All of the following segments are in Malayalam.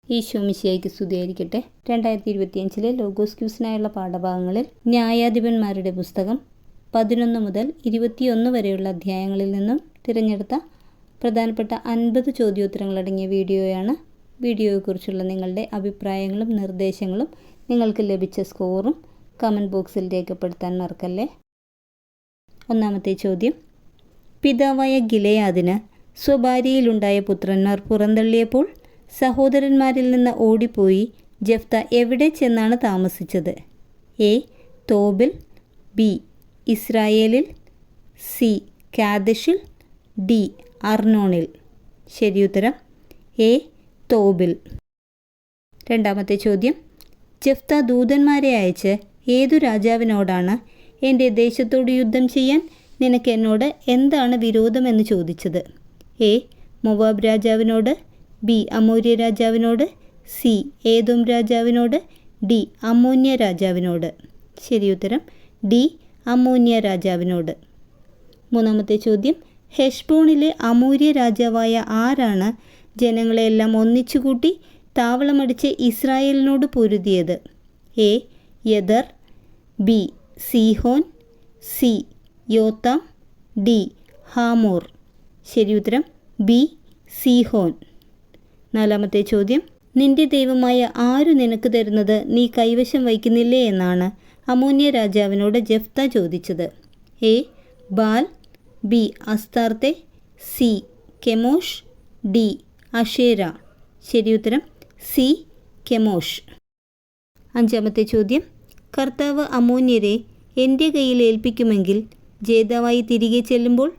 ഈശോ മിശിഹായ്ക്ക് സ്തുതിയായിരിക്കട്ടെ. 2025 ലോഗോസ് ക്യൂസിനായുള്ള പാഠഭാഗങ്ങളിൽ ന്യായാധിപന്മാരുടെ പുസ്തകം 11 മുതൽ 21 വരെയുള്ള അധ്യായങ്ങളിൽ നിന്നും തിരഞ്ഞെടുത്ത പ്രധാനപ്പെട്ട 50 ചോദ്യോത്തരങ്ങളടങ്ങിയ വീഡിയോയാണ്. വീഡിയോയെക്കുറിച്ചുള്ള നിങ്ങളുടെ അഭിപ്രായങ്ങളും നിർദ്ദേശങ്ങളും നിങ്ങൾക്ക് ലഭിച്ച സ്കോറും കമൻറ്റ് ബോക്സിൽ രേഖപ്പെടുത്താൻ മറക്കല്ലേ. ഒന്നാമത്തെ ചോദ്യം: പിതാവായ ഗിലെയാദിന് സ്വഭാര്യയിലുണ്ടായ പുത്രന്മാർ പുറന്തള്ളിയപ്പോൾ സഹോദരന്മാരിൽ നിന്ന് ഓടിപ്പോയി ജെഫ്ത എവിടെ ചെന്നാണ് താമസിച്ചത്? എ. തോബിൽ, ബി. ഇസ്രായേലിൽ, സി. കാദശിൽ, ഡി. അർണോണിൽ. ശരിയുത്തരം എ. തോബിൽ. രണ്ടാമത്തെ ചോദ്യം: ജെഫ്ത ദൂതന്മാരെ അയച്ച് ഏതു രാജാവിനോടാണ് എൻ്റെ ദേശത്തോട് യുദ്ധം ചെയ്യാൻ നിനക്ക് എന്നോട് എന്താണ് വിരോധമെന്ന് ചോദിച്ചത്? എ. മൊവാബ് രാജാവിനോട്, ബി. അമോര്യ രാജാവിനോട്, സി. ഏദോം രാജാവിനോട്, ഡി. അമ്മോന്യ രാജാവിനോട്. ശരിയുത്തരം ഡി. അമ്മോന്യ രാജാവിനോട്. മൂന്നാമത്തെ ചോദ്യം: ഹെഷ്ബോണിലെ അമോര്യ രാജാവായ ആരാണ് ജനങ്ങളെല്ലാം ഒന്നിച്ചുകൂട്ടി താവളമടിച്ച് ഇസ്രായേലിനോട് പൊരുതിയത്? എ. യദർ, B. Sihon, C. Jotham, D. Hamor. ശരിയുത്തരം ബി. സീഹോൻ. നാലാമത്തെ ചോദ്യം: നിന്റെ ദൈവമായ ആരു നിനക്ക് തരുന്നത് നീ കൈവശം വയ്ക്കുന്നില്ലേ എന്നാണ് അമോന്യ രാജാവിനോട് ജെഫ്ത ചോദിച്ചത്? A. Baal, B. Astarte, C. Chemosh, D. Asherah. ശരിയുത്തരം സി. കെമോഷ്. അഞ്ചാമത്തെ ചോദ്യം: കർത്താവ് അമോന്യരെ എൻ്റെ കയ്യിൽ ഏൽപ്പിക്കുമെങ്കിൽ ജേതാവായി തിരികെ ചെല്ലുമ്പോൾ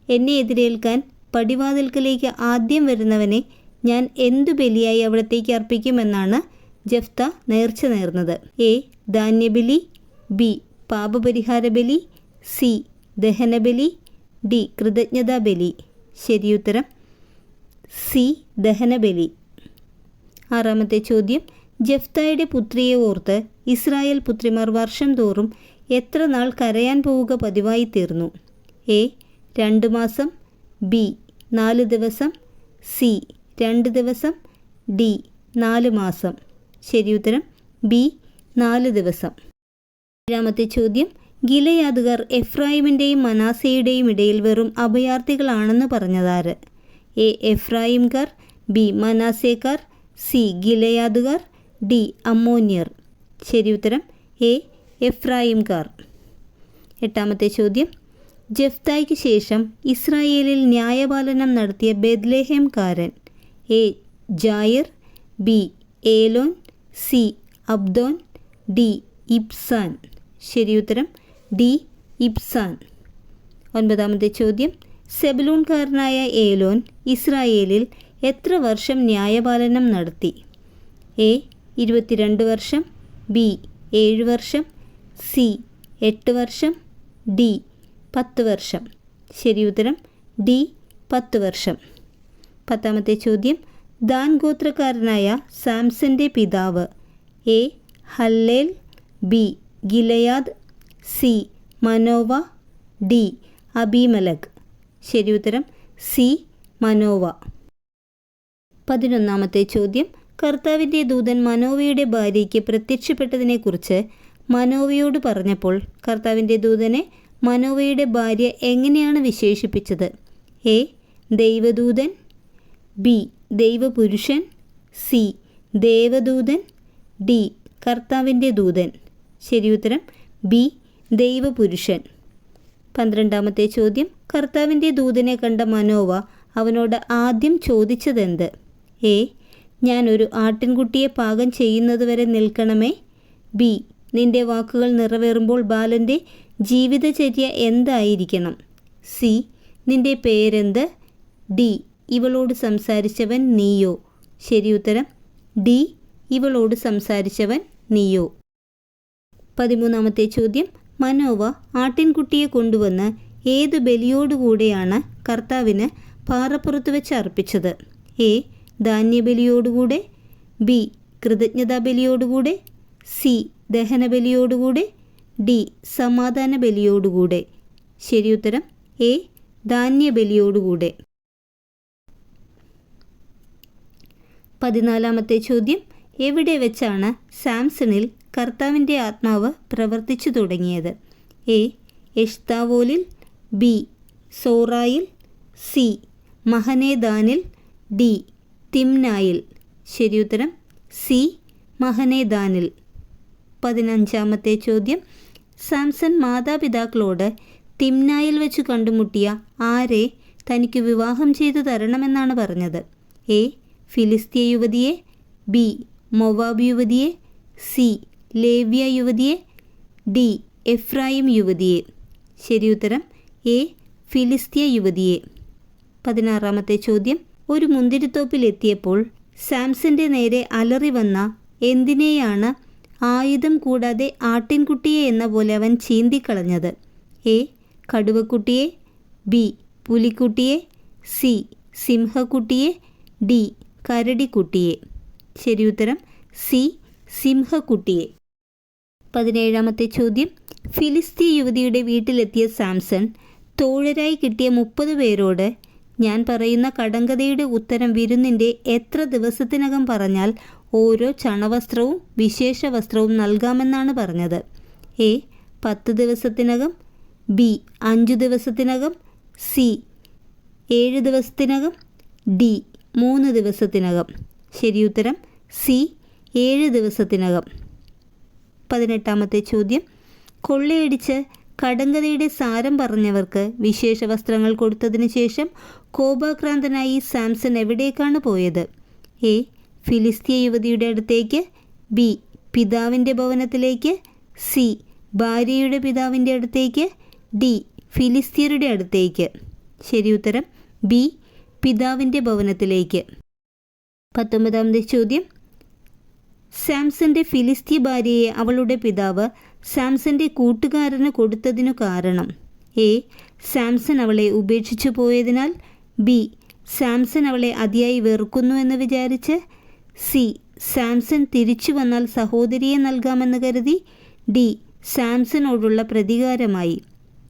എന്നെ എതിരേൽക്കാൻ പടിവാതിൽക്കലേക്ക് ആദ്യം വരുന്നവനെ ഞാൻ എന്തു ബലിയായി അവിടത്തേക്ക് അർപ്പിക്കുമെന്നാണ് ജെഫ്ത നേർച്ച നേർന്നത്? എ. ധാന്യബലി, ബി. പാപപരിഹാര ബലി, സി. ദഹനബലി, ഡി. കൃതജ്ഞതാബലി. ശരിയുത്തരം സി. ദഹനബലി. ആറാമത്തെ ചോദ്യം: ജെഫ്തയുടെ പുത്രിയെ ഓർത്ത് ഇസ്രായേൽ പുത്രിമാർ വർഷം തോറും എത്ര നാൾ കരയാൻ പോവുക പതിവായി തീർന്നു? എ. 2 മാസം, ബി. 4 ദിവസം, സി. 2 ദിവസം, ഡി. 4 മാസം. ശരിയുത്തരം ബി. 4 ദിവസം. ഏഴാമത്തെ ചോദ്യം: ഗിലെയാദുകാർ എഫ്രായിമിൻ്റെയും മനാസയുടെയും ഇടയിൽ വെറും അഭയാർത്ഥികളാണെന്ന് പറഞ്ഞതാര്? എ. എഫ്രായിംകാർ, ബി. മനാസേക്കാർ, സി. ഗിലെയാദുകാർ, ഡി. അമ്മോന്യർ. ശരിയുത്തരം എ. എഫ്രായിംകാർ. എട്ടാമത്തെ ചോദ്യം: ജെഫ്തായ്ക്ക് ശേഷം ഇസ്രായേലിൽ ന്യായപാലനം നടത്തിയ ബേത്ലഹേംകാരൻ? A. Jair, B. Elon, C. Abdon, D. Ibzan. ശരിയുത്തരം ഡി. ഇബ്സാൻ. ഒൻപതാമത്തെ ചോദ്യം: സെബലൂൺകാരനായ ഏലോൻ ഇസ്രായേലിൽ എത്ര വർഷം ന്യായപാലനം നടത്തി? എ. 22 വർഷം, ബി. 7 വർഷം, സി. 8 വർഷം, ഡി. 10 വർഷം. ശരിയുത്തരം ഡി. 10 വർഷം. പത്താമത്തെ ചോദ്യം: ദാൻ ഗോത്രക്കാരനായ സാംസന്റെ പിതാവ്? A. Hillel, B. Gilead, C. Manoah, D. Abimelech. ശരിയുത്തരം സി. മനോവ. 11ാമത്തെ ചോദ്യം: കർത്താവിൻ്റെ ദൂതൻ മനോവയുടെ ഭാര്യയ്ക്ക് പ്രത്യക്ഷപ്പെട്ടതിനെക്കുറിച്ച് മനോവയോട് പറഞ്ഞപ്പോൾ കർത്താവിൻ്റെ ദൂതനെ മനോവയുടെ ഭാര്യ എങ്ങനെയാണ് വിശേഷിപ്പിച്ചത്? എ. ദൈവദൂതൻ, ബി. ദൈവപുരുഷൻ, സി. ദേവദൂതൻ, ഡി. കർത്താവിൻ്റെ ദൂതൻ. ശരിയുത്തരം ബി. ദൈവപുരുഷൻ. 12ാമത്തെ ചോദ്യം: കർത്താവിൻ്റെ ദൂതനെ കണ്ട മനോവ അവനോട് ആദ്യം ചോദിച്ചതെന്ത്? എ. ഞാൻ ഒരു ആട്ടിൻകുട്ടിയെ പാകം ചെയ്യുന്നതുവരെ നിൽക്കണമേ, ബി. നിന്റെ വാക്കുകൾ നിറവേറുമ്പോൾ ബാലൻ്റെ ജീവിതചര്യ എന്തായിരിക്കണം, സി. നിന്റെ പേരെന്ത്, ഡി. ഇവളോട് സംസാരിച്ചവൻ നീയോ. ശരിയുത്തരം ഡി. ഇവളോട് സംസാരിച്ചവൻ നീയോ. 13ാമത്തെ ചോദ്യം: മനോവ ആട്ടിൻകുട്ടിയെ കൊണ്ടുവന്ന് ഏതു ബലിയോടുകൂടെയാണ് കർത്താവിന് പാറപ്പുറത്ത് വെച്ച് അർപ്പിച്ചത്? എ. ധാന്യബലിയോടുകൂടെ, ബി. കൃതജ്ഞതാബലിയോടുകൂടെ, സി. ദഹനബലിയോടുകൂടെ, ഡി. സമാധാന ബലിയോടുകൂടെ. ശരിയുത്തരം എ. ധാന്യബലിയോടുകൂടെ. 14-ാമത്തെ ചോദ്യം, എവിടെ വെച്ചാണ് സാംസണിൽ കർത്താവിൻ്റെ ആത്മാവ് പ്രവർത്തിച്ചു തുടങ്ങിയത്? എ. എഷ്താവോലിൽ, ബി. സോറായിൽ, സി. മഹനേദാനിൽ, ഡി. തിമ്നായിൽ. ശരിയുത്തരം സി. മഹനേദാനിൽ. 15-ാമത്തെ ചോദ്യം, സാംസൺ മാതാപിതാക്കളോട് തിമ്നായിൽ വെച്ച് കണ്ടുമുട്ടിയ ആരെ തനിക്ക് വിവാഹം ചെയ്തു തരണമെന്നാണ് പറഞ്ഞത്? എ. ഫിലിസ്തീയ യുവതിയെ, ബി. മൊവാബ് യുവതിയെ, സി. ലേവ്യ യുവതിയെ, ഡി. എഫ്രായിം യുവതിയെ. ശരിയുത്തരം എ. ഫിലിസ്തീയ യുവതിയെ. 16-ാമത്തെ ചോദ്യം, ഒരു മുന്തിരിത്തോപ്പിലെത്തിയപ്പോൾ സാംസന്റെ നേരെ അലറി വന്ന എന്തിനെയാണ് ആയുധം കൂടാതെ ആട്ടിൻകുട്ടിയെ എന്ന പോലെ അവൻ ചീന്തിക്കളഞ്ഞത്? എ. കടുവക്കുട്ടിയെ, ബി. പുലിക്കുട്ടിയെ, സി. സിംഹക്കുട്ടിയെ, ഡി. കരടിക്കുട്ടിയെ. ശരിയുത്തരം സി. സിംഹക്കുട്ടിയെ. 17-ാമത്തെ ചോദ്യം, ഫിലിസ്തീയ യുവതിയുടെ വീട്ടിലെത്തിയ സാംസൺ തോഴരായി കിട്ടിയ 30 പേരോട് ഞാൻ പറയുന്ന കടങ്കഥയുടെ ഉത്തരം വിരുന്നിൻ്റെ എത്ര ദിവസത്തിനകം പറഞ്ഞാൽ ഓരോ ചണവസ്ത്രവും വിശേഷ വസ്ത്രവും നൽകാമെന്നാണ് പറഞ്ഞത്? എ. 10 ദിവസത്തിനകം, ബി. 5 ദിവസത്തിനകം, സി. 7 ദിവസത്തിനകം, ഡി. 3 ദിവസത്തിനകം. ശരിയുത്തരം സി. 7 ദിവസത്തിനകം. 18-ാമത്തെ ചോദ്യം, കൊള്ളയടിച്ച് കടങ്കഥയുടെ സാരം പറഞ്ഞവർക്ക് വിശേഷ വസ്ത്രങ്ങൾ കൊടുത്തതിന് ശേഷം കോപാക്രാന്തനായി സാംസൺ എവിടേക്കാണ് പോയത്? എ. ഫിലിസ്തീയ യുവതിയുടെ അടുത്തേക്ക്, ബി. പിതാവിൻ്റെ ഭവനത്തിലേക്ക്, സി. ഭാര്യയുടെ പിതാവിൻ്റെ അടുത്തേക്ക്, ഡി. ഫിലിസ്തീയരുടെ അടുത്തേക്ക്. ശരിയുത്തരം ബി. പിതാവിൻ്റെ ഭവനത്തിലേക്ക്. 19-ാമത്തെ ചോദ്യം, സാംസന്റെ ഫിലിസ്തീയ ഭാര്യയെ അവളുടെ പിതാവ് സാംസന്റെ കൂട്ടുകാരന് കൊടുത്തതിനു കാരണം? എ. സാംസൺ അവളെ ഉപേക്ഷിച്ചു പോയതിനാൽ, ബി. സാംസൺ അവളെ അതിയായി വെറുക്കുന്നു എന്ന് വിചാരിച്ച്, സി. സാംസൺ തിരിച്ചു വന്നാൽ സഹോദരിയെ നൽകാമെന്ന് കരുതി, ഡി. സാംസണോടുള്ള പ്രതികാരമായി.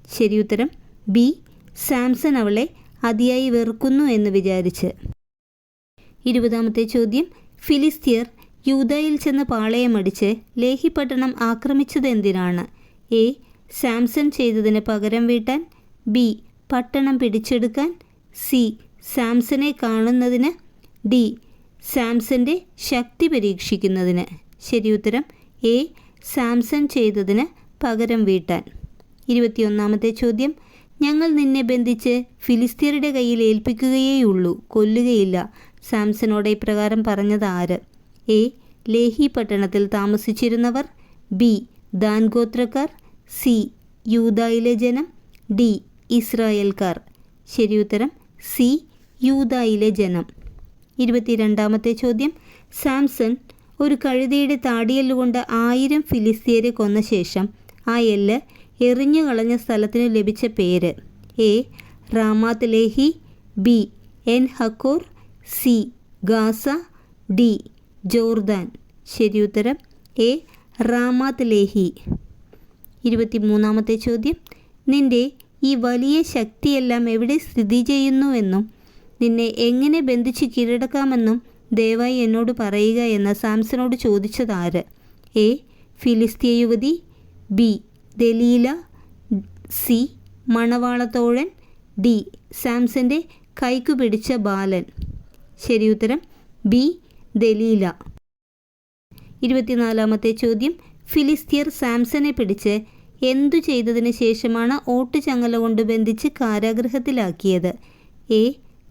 ശരിയുത്തരം ബി. സാംസൺ അവളെ അതിയായി വെറുക്കുന്നു എന്ന് വിചാരിച്ച്. 20-ാമത്തെ ചോദ്യം, ഫിലിസ്തീയർ യൂദായിൽ ചെന്ന് പാളയമടിച്ച് ലേഹി പട്ടണം ആക്രമിച്ചത് എന്തിനാണ്? എ. സാംസൺ ചെയ്തതിന് പകരം വീട്ടാൻ, ബി. പട്ടണം പിടിച്ചെടുക്കാൻ, സി. സാംസനെ കാണുന്നതിന്, ഡി. സാംസന്റെ ശക്തി പരീക്ഷിക്കുന്നതിന്. ശരിയുത്തരം എ. സാംസൺ ചെയ്തതിന് പകരം വീട്ടാൻ. 21-ാമത്തെ ചോദ്യം, ഞങ്ങൾ നിന്നെ ബന്ധിച്ച് ഫിലിസ്തീയരുടെ കയ്യിൽ ഏൽപ്പിക്കുകയേയുള്ളൂ, കൊല്ലുകയില്ല. സാംസനോട് ഇപ്രകാരം പറഞ്ഞത് ആര്? എ. ലേഹി പട്ടണത്തിൽ താമസിച്ചിരുന്നവർ, ബി. ദാൻ ഗോത്രക്കാർ, സി. യൂദായിലെ ജനം, ഡി. ഇസ്രായേൽക്കാർ. ശരിയുത്തരം സി. യൂദായിലെ ജനം. 22-ാമത്തെ ചോദ്യം, സാംസൺ ഒരു കഴുതയുടെ താടിയെല്ലുകൊണ്ട് 1000 ഫിലിസ്തീയരെ കൊന്ന ശേഷം ആ എല്ല് എറിഞ്ഞു കളഞ്ഞ സ്ഥലത്തിന് ലഭിച്ച പേര്? A. Ramath Lehi, B. En Hakkore, C. Gaza, D. Jordan. ശരിയുത്തരം എ. Ramath Lehi. 23-ാമത്തെ ചോദ്യം, നിന്റെ ഈ വലിയ ശക്തിയെല്ലാം എവിടെ സ്ഥിതി ചെയ്യുന്നുവെന്നും നിന്നെ എങ്ങനെ ബന്ധിച്ച് കീഴടക്കാമെന്നും ദയവായി എന്നോട് പറയുക എന്ന് സാംസനോട് ചോദിച്ചതാര്? എ. ഫിലിസ്തീയ യുവതി, ബി. ദലീല, സി. മണവാളത്തോഴൻ, ഡി. സാംസന്റെ കൈക്കു പിടിച്ച ബാലൻ. ശരിയുത്തരം ബി. ദലീല. 24-ാമത്തെ ചോദ്യം, ഫിലിസ്തീയർ സാംസനെ പിടിച്ച് എന്തു ചെയ്തതിന് ശേഷമാണ് ഓട്ടുചങ്ങല കൊണ്ട് ബന്ധിച്ച് കാരാഗൃഹത്തിലാക്കിയത്? എ.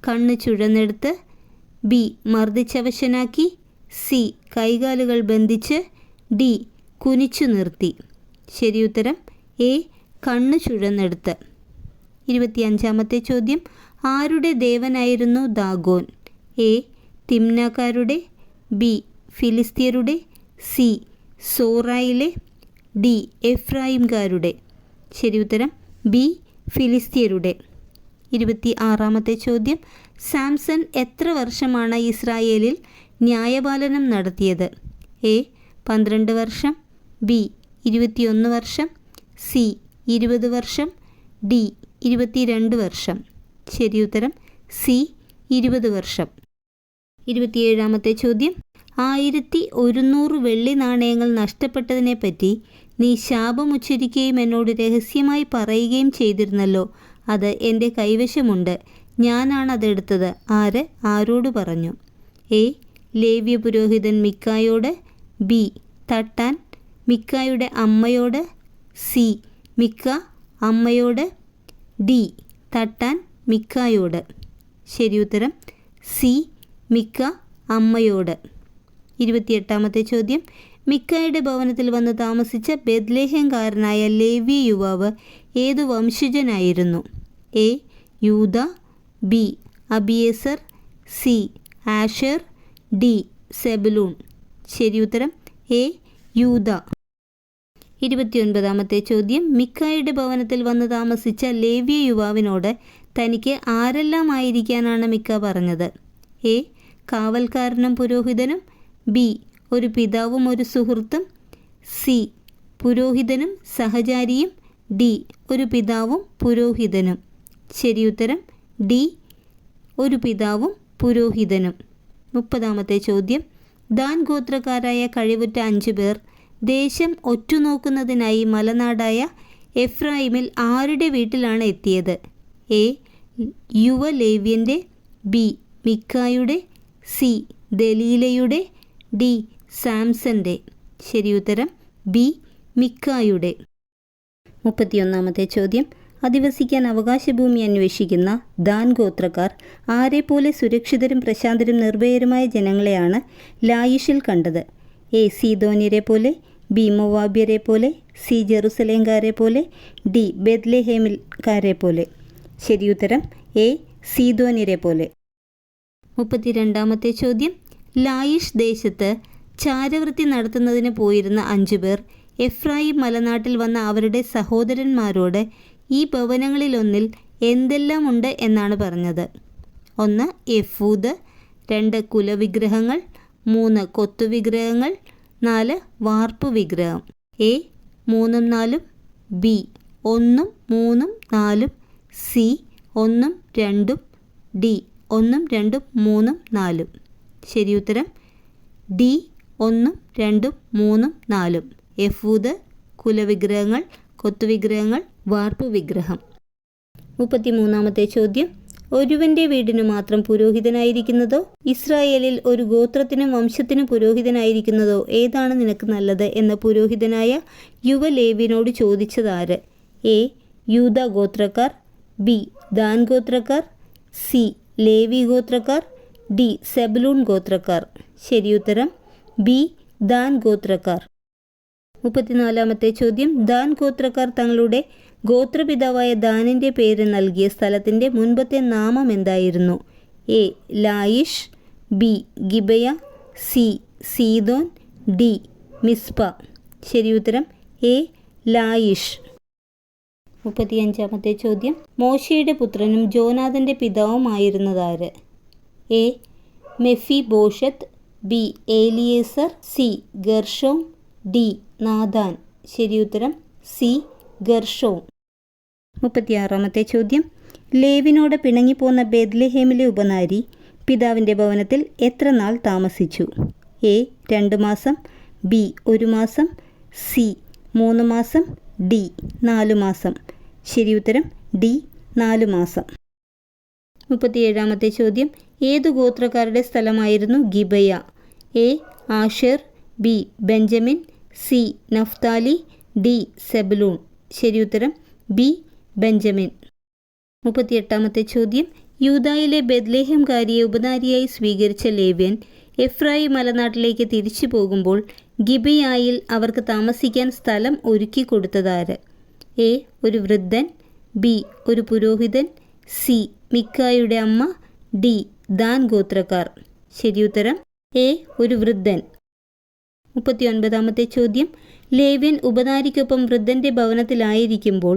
കണ്ണ് ചുഴന്നെടുത്ത്, ബി. മർദ്ദിച്ചവശനാക്കി, സി. കൈകാലുകൾ ബന്ധിച്ച്, ഡി. കുനിച്ചു നിർത്തി. ശരിയുത്തരം എ. കണ്ണ് ചുഴന്നെടുത്ത്. 25-ാമത്തെ ചോദ്യം, ആരുടെ ദേവനായിരുന്നു ദാഗോൻ? എ. തിമ്നാക്കാരുടെ, ബി. ഫിലിസ്തീയരുടെ, സി. സോറായിലെ, ഡി. എഫ്രായിംകാരുടെ. ശരിയുത്തരം ബി. ഫിലിസ്തീയരുടെ. 26-ാമത്തെ ചോദ്യം, സാംസൺ എത്ര വർഷമാണ് ഇസ്രായേലിൽ ന്യായപാലനം നടത്തിയത്? എ. 12 വർഷം, ബി. 21 വർഷം, സി. 20 വർഷം, ഡി. 22 വർഷം. ശരിയുത്തരം സി. 20 വർഷം. 27-ാമത്തെ ചോദ്യം, 1100 വെള്ളി നാണയങ്ങൾ നഷ്ടപ്പെട്ടതിനെപ്പറ്റി നീ ശാപമുച്ചരിക്കുകയും എന്നോട് രഹസ്യമായി പറയുകയും ചെയ്തിരുന്നല്ലോ. അത് എൻ്റെ കൈവശമുണ്ട്. ഞാനാണതെടുത്തത്. ആര് ആരോട് പറഞ്ഞു? എ. ലേവ്യ പുരോഹിതൻ മിക്കായോട്. ബി. തട്ടാൻ മിക്കായുടെ അമ്മയോട്. സി. മിക്ക അമ്മയോട്. ഡി. തട്ടാൻ മിക്കായോട്. ശരിയുത്തരം സി. മിക്ക അമ്മയോട്. 28-ാമത്തെ ചോദ്യം, മിക്കായുടെ ഭവനത്തിൽ വന്ന് താമസിച്ച ബെത്ലഹേംകാരനായ ലേവ്യ യുവാവ് ഏതു വംശജനായിരുന്നു? A. Judah. B. Abiezer. C. Asher. D. Zebulun. ശരിയുത്തരം എ. യൂദ. 29-ാമത്തെ ചോദ്യം, മിക്കായുടെ ഭവനത്തിൽ വന്ന് താമസിച്ച ലേവ്യ യുവാവിനോട് തനിക്ക് ആരെല്ലാമായിരിക്കാനാണ് മിക്ക പറഞ്ഞത്? എ. കാവൽക്കാരനും പുരോഹിതനും. ബി. ഒരു പിതാവും ഒരു സുഹൃത്തും. സി. പുരോഹിതനും സഹചാരിയും. ഡി. ഒരു പിതാവും പുരോഹിതനും. ശരിയുത്തരം ഡി. ഒരു പിതാവും പുരോഹിതനും. 30-ാമത്തെ ചോദ്യം, ദാൻ ഗോത്രക്കാരായ കഴിവുറ്റ 5 പേർ ദേശം ഒറ്റുനോക്കുന്നതിനായി മലനാടായ എഫ്രായിമിൽ ആരുടെ വീട്ടിലാണ് എത്തിയത്? എ. യുവ ലേവ്യൻ്റെ. ബി. മിക്കായുടെ. സി. ദലീലയുടെ. ഡി. സാംസന്റെ. ശരിയുത്തരം ബി. മിക്കായുടെ. 31-ാമത്തെ ചോദ്യം, അധിവസിക്കാൻ അവകാശഭൂമി അന്വേഷിക്കുന്ന ദാൻ ഗോത്രക്കാർ ആരെപ്പോലെ സുരക്ഷിതരും പ്രശാന്തരും നിർഭയരുമായ ജനങ്ങളെയാണ് ലായിഷിൽ കണ്ടത്? എ. സീദോന്യരെ പോലെ. ബി. മോവാബ്യരെ പോലെ. സി. ജെറുസലേംകാരെ പോലെ. ഡി. ബെത്ലഹേമിൽക്കാരെ പോലെ. ശരിയുത്തരം എ. സീദോന്യരെ പോലെ. 32-ാമത്തെ ചോദ്യം, ലായിഷ് ദേശത്ത് ചാരവൃത്തി നടത്തുന്നതിന് പോയിരുന്ന 5 പേർ എഫ്രായിം മലനാട്ടിൽ വന്ന അവരുടെ സഹോദരന്മാരോട് ഈ ഭവനങ്ങളിലൊന്നിൽ എന്തെല്ലാം ഉണ്ട് എന്നാണ് പറഞ്ഞത്? 1. എഫൂദ്. 2. കുലവിഗ്രഹങ്ങൾ. 3. കൊത്തുവിഗ്രഹങ്ങൾ. 4. വാർപ്പ് വിഗ്രഹം. എ. 3ഉം 4ഉം. ബി. 1ഉം 3ഉം 4ഉം. സി. 1ഉം 2ഉം. ഡി. 1ഉം 2ഉം 3ഉം 4ഉം. ശരിയുത്തരം ഡി. 1ഉം 2ഉം 3ഉം 4ഉം. എഫൂദ്, കുലവിഗ്രഹങ്ങൾ, കൊത്തുവിഗ്രഹങ്ങൾ, വാർപ്പ് വിഗ്രഹം. 33-ാമത്തെ ചോദ്യം, ഒരുവൻ്റെ വീടിനു മാത്രം പുരോഹിതനായിരിക്കുന്നതോ ഇസ്രായേലിൽ ഒരു ഗോത്രത്തിനും വംശത്തിനും പുരോഹിതനായിരിക്കുന്നതോ ഏതാണ് നിനക്ക് നല്ലത് എന്ന് പുരോഹിതനായ യുവലേവ്യനോട് ചോദിച്ചതാര്? എ. യൂദ ഗോത്രക്കാർ. ബി. ദാൻ ഗോത്രക്കാർ. സി. ലേവി ഗോത്രക്കാർ. ഡി. സെബുലൂൺ ഗോത്രക്കാർ. ശരിയുത്തരം ബി. ദാൻ ഗോത്രക്കാർ. 34-ാമത്തെ ചോദ്യം, ദാൻ ഗോത്രക്കാർ തങ്ങളുടെ ഗോത്രപിതാവായ ദാനിൻ്റെ പേര് നൽകിയ സ്ഥലത്തിൻ്റെ മുൻപത്തെ നാമം എന്തായിരുന്നു? A. Laish. B. Gibeah. C. Sidon. D. Mizpah. ശരിയുത്തരം എ. ലായിഷ്. 35-ാമത്തെ ചോദ്യം, മോശയുടെ പുത്രനും ജോനാഥൻ്റെ പിതാവുമായിരുന്നതാര്? A. Mephibosheth. B. Eliezer. C. Gershom. D. Nathan. ശരിയുത്തരം സി. ഗർഷോം. 36-ാമത്തെ ചോദ്യം, ലേവിനോട് പിണങ്ങിപ്പോന്ന ബെത്ലഹേമിലെ ഉപനാരി പിതാവിൻ്റെ ഭവനത്തിൽ എത്ര നാൾ താമസിച്ചു? എ. 2 മാസം. ബി. 1 മാസം. സി. 3 മാസം. ഡി. 4 മാസം. ശരിയുത്തരം ഡി. 4 മാസം. 37-ാമത്തെ ചോദ്യം, ഏതു ഗോത്രക്കാരുടെ സ്ഥലമായിരുന്നു ഗിബയ? A. Asher. B. Benjamin. C. Naphtali. D. Zebulun. ശരിയുത്തരം ബി. ബെഞ്ചമിൻ. 38-ാമത്തെ ചോദ്യം, യൂദായിലെ ബെത്ലഹേംകാരിയെ ഉപനാരിയായി സ്വീകരിച്ച ലേവ്യൻ എഫ്രായിം മലനാട്ടിലേക്ക് തിരിച്ചു പോകുമ്പോൾ ഗിബയായിൽ അവർക്ക് താമസിക്കാൻ സ്ഥലം ഒരുക്കി കൊടുത്തതാര്? എ. ഒരു വൃദ്ധൻ. ബി. ഒരു പുരോഹിതൻ. സി. മിക്കായുടെ അമ്മ. ഡി. ദാൻ ഗോത്രക്കാർ. ശരിയുത്തരം എ. ഒരു വൃദ്ധൻ. 39-ാമത്തെ ചോദ്യം, ലേവ്യൻ ഉപനാരിക്കൊപ്പം വൃദ്ധൻ്റെ ഭവനത്തിലായിരിക്കുമ്പോൾ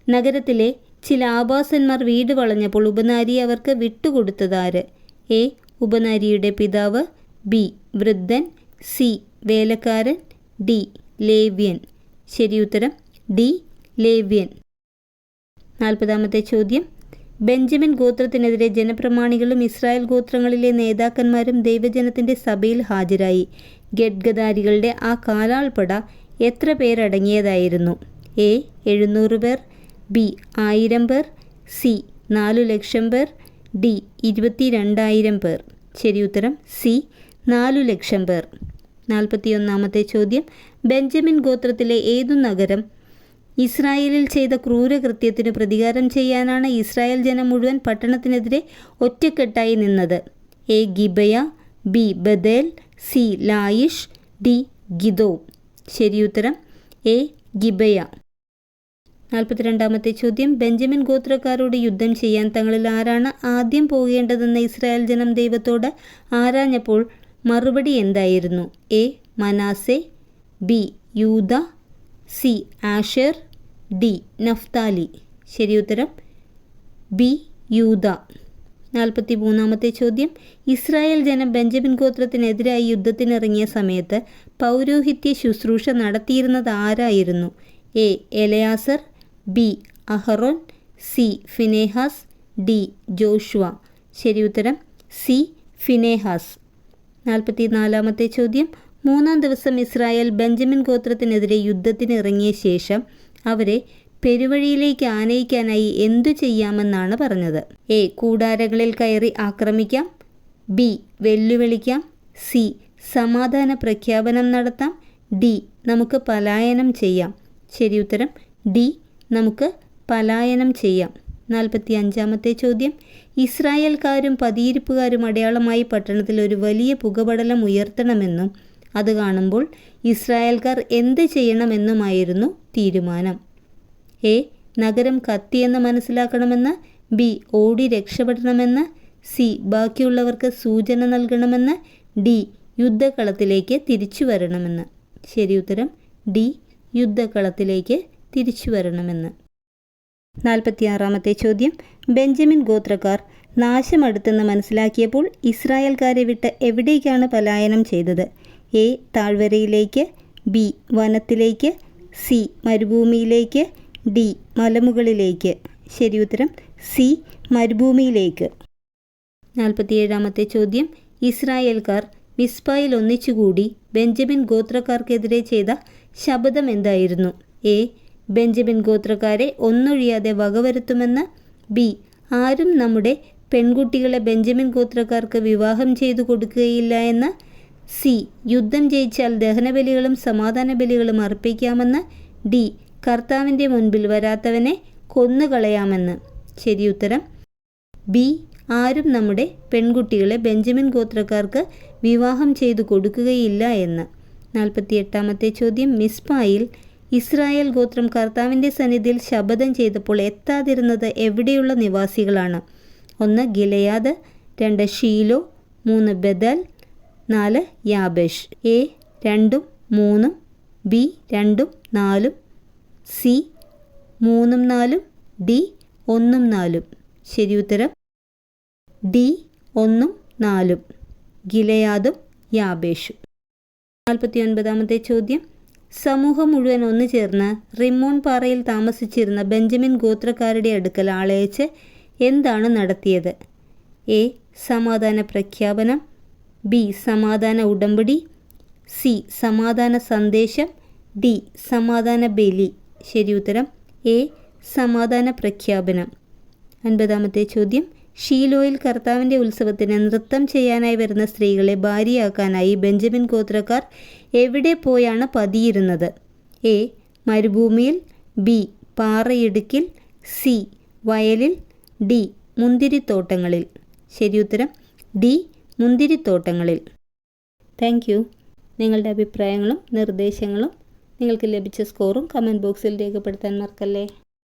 നഗരത്തിലെ ചില ആഭാസന്മാർ വീട് വളഞ്ഞപ്പോൾ ഉപനാരി അവർക്ക് വിട്ടുകൊടുത്തതാര്? എ. ഉപനാരിയുടെ പിതാവ്. ബി. വൃദ്ധൻ. സി. വേലക്കാരൻ. ഡി. ലേവ്യൻ. ശരിയുത്തരം ഡി. ലേവ്യൻ. 40-ാമത്തെ ചോദ്യം, ബെഞ്ചമിൻ ഗോത്രത്തിനെതിരെ ജനപ്രമാണികളും ഇസ്രായേൽ ഗോത്രങ്ങളിലെ നേതാക്കന്മാരും ദൈവജനത്തിൻ്റെ സഭയിൽ ഹാജരായി. ഗഡ്ഗദാരികളുടെ ആ കാലാൾപ്പട എത്ര പേരടങ്ങിയതായിരുന്നു? എ 700 പേർ, ബി 1000 പേർ, സി 4,00,000 പേർ, ഡി 22,000 പേർ. ശരിയുത്തരം സി 4,00,000 പേർ. 41-ാമത്തെ ചോദ്യം, ബെഞ്ചമിൻ ഗോത്രത്തിലെ ഏതു നഗരം ഇസ്രായേലിൽ ചെയ്ത ക്രൂരകൃത്യത്തിനു പ്രതികാരം ചെയ്യാനാണ് ഇസ്രായേൽ ജനം മുഴുവൻ പട്ടണത്തിനെതിരെ ഒറ്റക്കെട്ടായി നിന്നത്? A Gibeah, B Bethel, C Laish, D ഗിദോ. ശരിയുത്തരം എ ഗിബയ. 42-ാമത്തെ ചോദ്യം, ബെഞ്ചമിൻ ഗോത്രക്കാരോട് യുദ്ധം ചെയ്യാൻ തങ്ങളിൽ ആരാണ് ആദ്യം പോകേണ്ടതെന്ന് ഇസ്രായേൽ ജനം ദൈവത്തോട് ആരാഞ്ഞപ്പോൾ മറുപടി എന്തായിരുന്നു? A Manasseh, B Judah, C Asher, D Naphtali. ശരിയുത്തരം ബി യൂദ. 43-ാമത്തെ ചോദ്യം, ഇസ്രായേൽ ജനം ബെഞ്ചമിൻ ഗോത്രത്തിനെതിരായി യുദ്ധത്തിനിറങ്ങിയ സമയത്ത് പൗരോഹിത്യ ശുശ്രൂഷ നടത്തിയിരുന്നത് ആരായിരുന്നു? A Eleazar, B Aaron, C Phinehas, D Joshua. ശരിയുത്തരം സി ഫിനേഹാസ്. 44-ാമത്തെ ചോദ്യം, 3-ാം ദിവസം ഇസ്രായേൽ ബെഞ്ചമിൻ ഗോത്രത്തിനെതിരെ യുദ്ധത്തിനിറങ്ങിയ ശേഷം അവരെ പെരുവഴിയിലേക്ക് ആനയിക്കാനായി എന്തു ചെയ്യാമെന്നാണ് പറഞ്ഞത്? എ കൂടാരങ്ങളിൽ കയറി ആക്രമിക്കാം, ബി വെല്ലുവിളിക്കാം, സി സമാധാന പ്രഖ്യാപനം നടത്താം, ഡി നമുക്ക് പലായനം ചെയ്യാം. ശരിയുത്തരം ഡി നമുക്ക് പലായനം ചെയ്യാം. 45-ാമത്തെ ചോദ്യം, ഇസ്രായേൽക്കാരും പതിയിരിപ്പുകാരും അടയാളമായി പട്ടണത്തിൽ ഒരു വലിയ പുകപടലം ഉയർത്തണമെന്നും അത് കാണുമ്പോൾ ഇസ്രായേൽക്കാർ എന്ത് ചെയ്യണമെന്നുമായിരുന്നു തീരുമാനം? എ നഗരം കത്തിയെന്ന് മനസ്സിലാക്കണമെന്ന്, ബി ഓടി രക്ഷപ്പെടണമെന്ന്, സി ബാക്കിയുള്ളവർക്ക് സൂചന നൽകണമെന്ന്, ഡി യുദ്ധകളത്തിലേക്ക് തിരിച്ചു വരണമെന്ന്. ശരിയുത്തരം ഡി യുദ്ധകളത്തിലേക്ക് തിരിച്ചു വരണമെന്ന്. 46-ാമത്തെ ചോദ്യം, ബെഞ്ചമിൻ ഗോത്രക്കാർ നാശമടുത്തെന്ന് മനസ്സിലാക്കിയപ്പോൾ ഇസ്രായേൽക്കാരെ വിട്ട് എവിടേക്കാണ് പലായനം ചെയ്തത്? എ താഴ്വരയിലേക്ക്, ബി വനത്തിലേക്ക്, സി മരുഭൂമിയിലേക്ക്, ഡി മലമുകളിലേക്ക്. ശരിയുത്തരം സി മരുഭൂമിയിലേക്ക്. 47-ാമത്തെ ചോദ്യം, ഇസ്രായേൽക്കാർ മിസ്പായിൽ ഒന്നിച്ചുകൂടി ബെഞ്ചമിൻ ഗോത്രക്കാർക്കെതിരെ ചെയ്ത ശപഥം എന്തായിരുന്നു? എ ബെഞ്ചമിൻ ഗോത്രക്കാരെ ഒന്നൊഴിയാതെ വകവരുത്തുമെന്ന്, ബി ആരും നമ്മുടെ പെൺകുട്ടികളെ ബെഞ്ചമിൻ ഗോത്രക്കാർക്ക് വിവാഹം ചെയ്തു കൊടുക്കുകയില്ല എന്ന്, സി യുദ്ധം ജയിച്ചാൽ ദഹനബലികളും സമാധാന ബലികളും അർപ്പിക്കാമെന്ന്, ഡി കർത്താവിൻ്റെ മുൻപിൽ വരാത്തവനെ കൊന്നുകളയാമെന്ന്. ശരിയുത്തരം ബി ആരും നമ്മുടെ പെൺകുട്ടികളെ ബെഞ്ചമിൻ ഗോത്രക്കാർക്ക് വിവാഹം ചെയ്തു കൊടുക്കുകയില്ല എന്ന്. 48-ാമത്തെ ചോദ്യം, മിസ്പായിൽ ഇസ്രായേൽ ഗോത്രം കർത്താവിൻ്റെ സന്നിധിയിൽ ശപഥം ചെയ്തപ്പോൾ എത്താതിരുന്നത് എവിടെയുള്ള നിവാസികളാണ്? 1 Gilead, 2 Shiloh, 3 Bethel, 4 Jabesh. A 2 3, B 2 4, C 3 4, D 1 4. ശരിയുത്തരം ഡി 1 4, ഗിലെയാദും യാബേഷും. 49-ാമത്തെ ചോദ്യം, സമൂഹം മുഴുവൻ ഒന്നു ചേർന്ന് റിമ്മോൺ പാറയിൽ താമസിച്ചിരുന്ന ബെഞ്ചമിൻ ഗോത്രക്കാരുടെ അടുക്കൽ ആളയച്ച് എന്താണ് നടത്തിയത്? എ സമാധാന പ്രഖ്യാപനം, ബി സമാധാന ഉടമ്പടി, സി സമാധാന സന്ദേശം, ഡി സമാധാന ബലി. ശരിയുത്തരം എ സമാധാന പ്രഖ്യാപനം. 50-ാമത്തെ ചോദ്യം, ഷീലോയിൽ കർത്താവിൻ്റെ ഉത്സവത്തിന് നൃത്തം ചെയ്യാനായി വരുന്ന സ്ത്രീകളെ ഭാര്യയാക്കാനായി ബെഞ്ചമിൻ ഗോത്രക്കാർ എവിടെ പോയാണ് പതിയിരുന്നത്? എ മരുഭൂമിയിൽ, ബി പാറയിടുക്കിൽ, സി വയലിൽ, ഡി മുന്തിരിത്തോട്ടങ്ങളിൽ. ശരിയുത്തരം ഡി മുന്തിരിത്തോട്ടങ്ങളിൽ. Thank you. നിങ്ങളുടെ അഭിപ്രായങ്ങളും നിർദ്ദേശങ്ങളും നിങ്ങൾക്ക് ലഭിച്ച സ്കോറും കമൻറ്റ് ബോക്സിൽ രേഖപ്പെടുത്താൻ മറക്കല്ലേ.